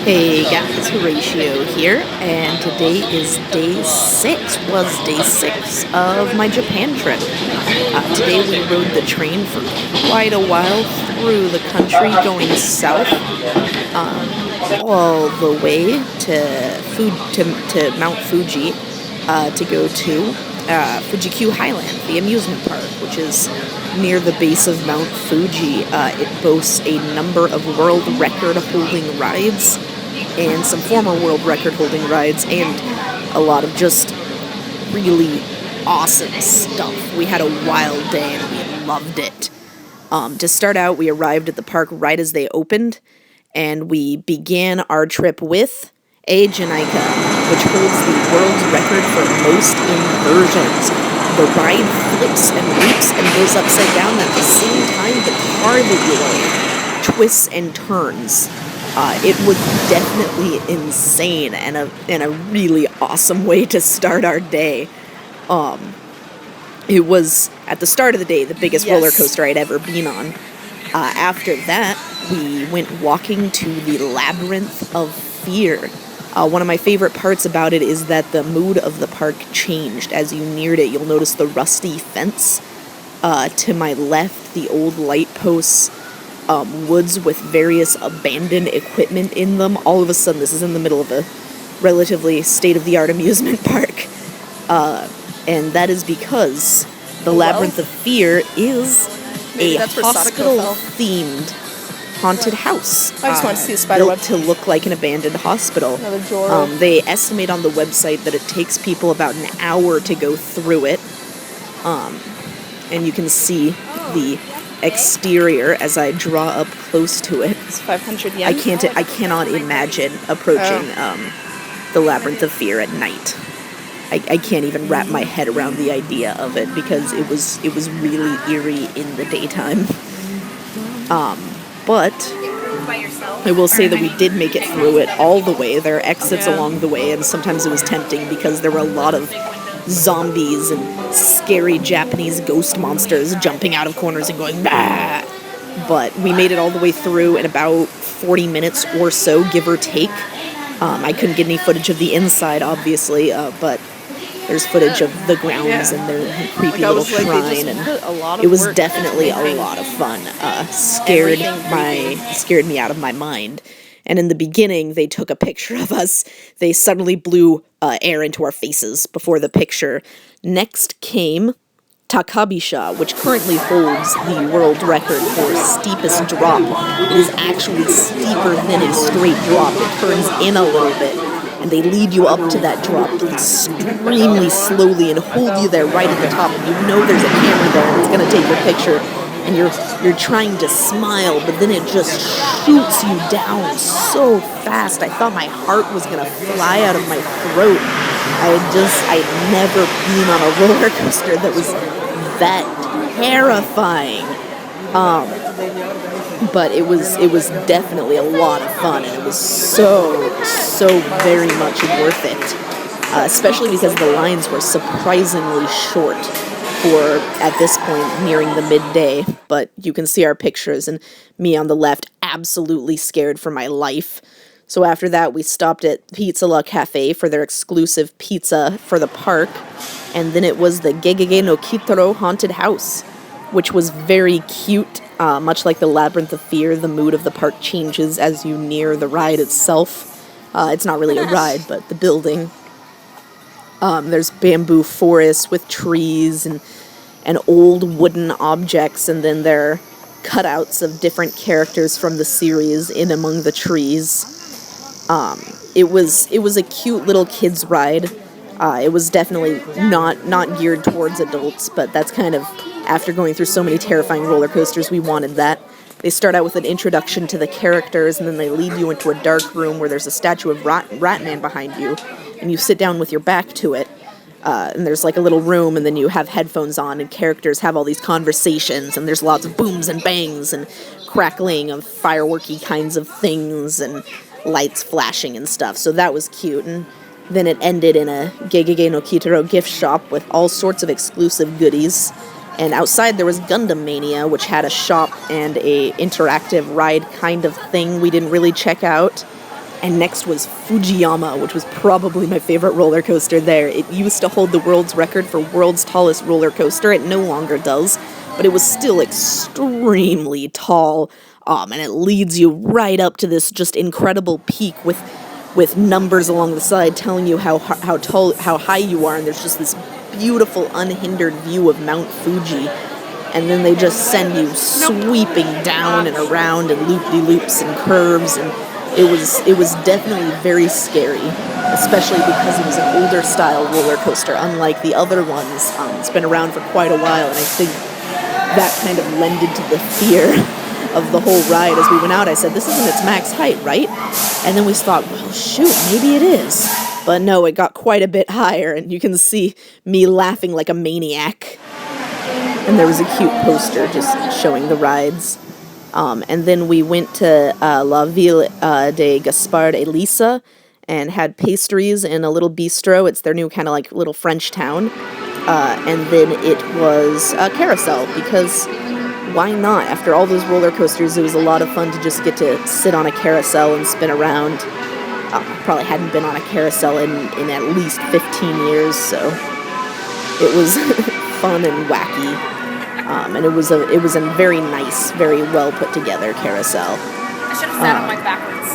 Hey guys, Horatio here, and today is day 6 of my Japan trip. Today we rode the train for quite a while through the country, going south, all the way to Mount Fuji, to go to FujiQ Highland, the amusement park, which is near the base of Mount Fuji. It boasts a number of world record holding rides and some former world record holding rides and a lot of just really awesome stuff. We had a wild day and we loved it. To start out, we arrived at the park right as they opened, and we began our trip with a Janika, which holds the world's record for most inversions. The ride flips and leaps and goes upside down at the same time the car that you're in twists and turns. It was definitely insane and a really awesome way to start our day. It was, at the start of the day, the biggest roller coaster I'd ever been on. After that, we went walking to the Labyrinth of Fear. One of my favorite parts about it is that the mood of the park changed as you neared it. You'll notice the rusty fence. To my left, the old light posts, woods with various abandoned equipment in them. All of a sudden, this is in the middle of a relatively state-of-the-art amusement park. And that is because the Labyrinth of Fear is a hospital-themed haunted house. I just want to see a spider web. Built to look like an abandoned hospital. Another drawer. They estimate on the website that it takes people about an hour to go through it. And you can see the exterior as I draw up close to it. It's 500 yen. I cannot imagine approaching the Labyrinth of Fear at night. I can't even wrap my head around the idea of it because it was really eerie in the daytime. But I will say that we did make it through it all the way. There are exits along the way, and sometimes it was tempting because there were a lot of zombies and scary Japanese ghost monsters jumping out of corners and going, bah! But we made it all the way through in about 40 minutes or so, give or take. I couldn't get any footage of the inside, obviously, but there's footage of the grounds and their creepy little shrine, and it was definitely a lot of fun. Scared me out of my mind. And in the beginning, they took a picture of us. They suddenly blew air into our faces before the picture. Next came Takabisha, which currently holds the world record for steepest drop. It is actually steeper than a straight drop. It turns in a little bit, and they lead you up to that drop extremely slowly and hold you there right at the top. And you know there's a camera there and it's going to take your picture. And you're trying to smile, but then it just shoots you down so fast. I thought my heart was going to fly out of my throat. I'd never been on a roller coaster that was that terrifying. But it was definitely a lot of fun, and it was so very much worth it. Especially because the lines were surprisingly short for, at this point, nearing the midday. But you can see our pictures, and me on the left, absolutely scared for my life. So after that, we stopped at Pizza La Cafe for their exclusive pizza for the park, and then it was the Gegege no Kitaro Haunted House, which was very cute. Much like the Labyrinth of Fear, the mood of the park changes as you near the ride itself. It's not really a ride, but the building. There's bamboo forests with trees and old wooden objects, and then there are cutouts of different characters from the series in among the trees. It was a cute little kids ride. It was definitely not geared towards adults, but that's kind of, after going through so many terrifying roller coasters, we wanted that. They start out with an introduction to the characters, and then they lead you into a dark room where there's a statue of Ratman behind you, and you sit down with your back to it. And there's like a little room, and then you have headphones on, and characters have all these conversations, and there's lots of booms and bangs and crackling of fireworky kinds of things and lights flashing and stuff. So that was cute. And then it ended in a Gegege no Kitaro gift shop with all sorts of exclusive goodies. And outside there was Gundam Mania, which had a shop and a interactive ride kind of thing we didn't really check out. And next was Fujiyama, which was probably my favorite roller coaster there. It used to hold the world's record for world's tallest roller coaster. It no longer does, but it was still extremely tall. And it leads you right up to this just incredible peak with numbers along the side telling you how tall, how high you are, and there's just this beautiful unhindered view of Mount Fuji. And then they just send you sweeping down and around and loop-de-loops and curves, and it was definitely very scary, especially because it was an older style roller coaster, unlike the other ones. It's been around for quite a while, and I think that kind of lended to the fear of the whole ride. As we went out, I said, this isn't its max height, right? And then we thought, well, shoot, maybe it is. But no, it got quite a bit higher, and you can see me laughing like a maniac. And there was a cute poster just showing the rides. And then we went to La Ville de Gaspard Elisa and had pastries in a little bistro. It's their new kind of like little French town. And then it was a carousel, because why not? After all those roller coasters, it was a lot of fun to just get to sit on a carousel and spin around. Probably hadn't been on a carousel in at least 15 years, so it was fun and wacky. And it was a very nice, very well put together carousel. I should have sat on my backwards.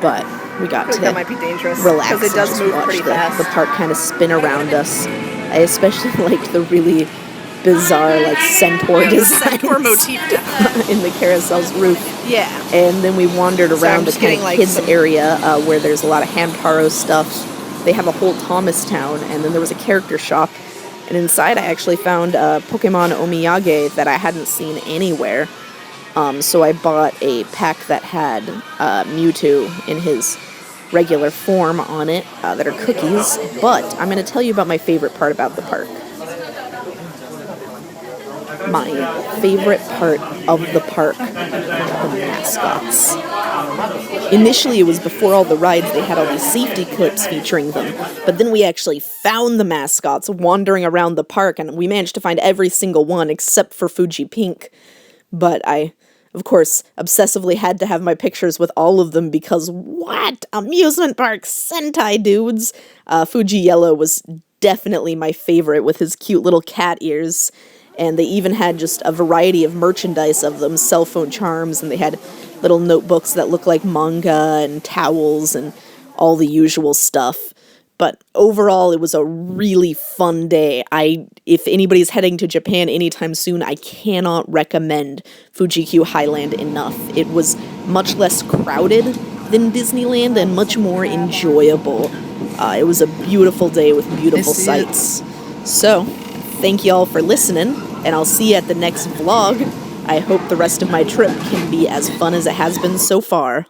But we got to that might be dangerous, relax because it does and just move watch pretty fast. the park kind of spin around us. I especially liked the really bizarre like centaur designs Centaur motif in the carousel's roof. Yeah. And then we wandered around the kind of like kids area where there's a lot of Hamtaro stuff. They have a whole Thomastown, and then there was a character shop. And inside I actually found a Pokemon Omiyage that I hadn't seen anywhere. So I bought a pack that had Mewtwo in his regular form on it that are cookies. But I'm going to tell you about my favorite part about the park. My favorite part of the park are the mascots. Initially, it was before all the rides, they had all these safety clips featuring them, but then we actually found the mascots wandering around the park, and we managed to find every single one except for Fuji Pink. But I, of course, obsessively had to have my pictures with all of them, because what? Amusement park Sentai dudes! Fuji Yellow was definitely my favorite with his cute little cat ears. And they even had just a variety of merchandise of them, cell phone charms, and they had little notebooks that looked like manga and towels and all the usual stuff. But overall, it was a really fun day. If anybody's heading to Japan anytime soon, I cannot recommend FujiQ Highland enough. It was much less crowded than Disneyland and much more enjoyable. It was a beautiful day with beautiful sights. So, thank you all for listening, and I'll see you at the next vlog. I hope the rest of my trip can be as fun as it has been so far.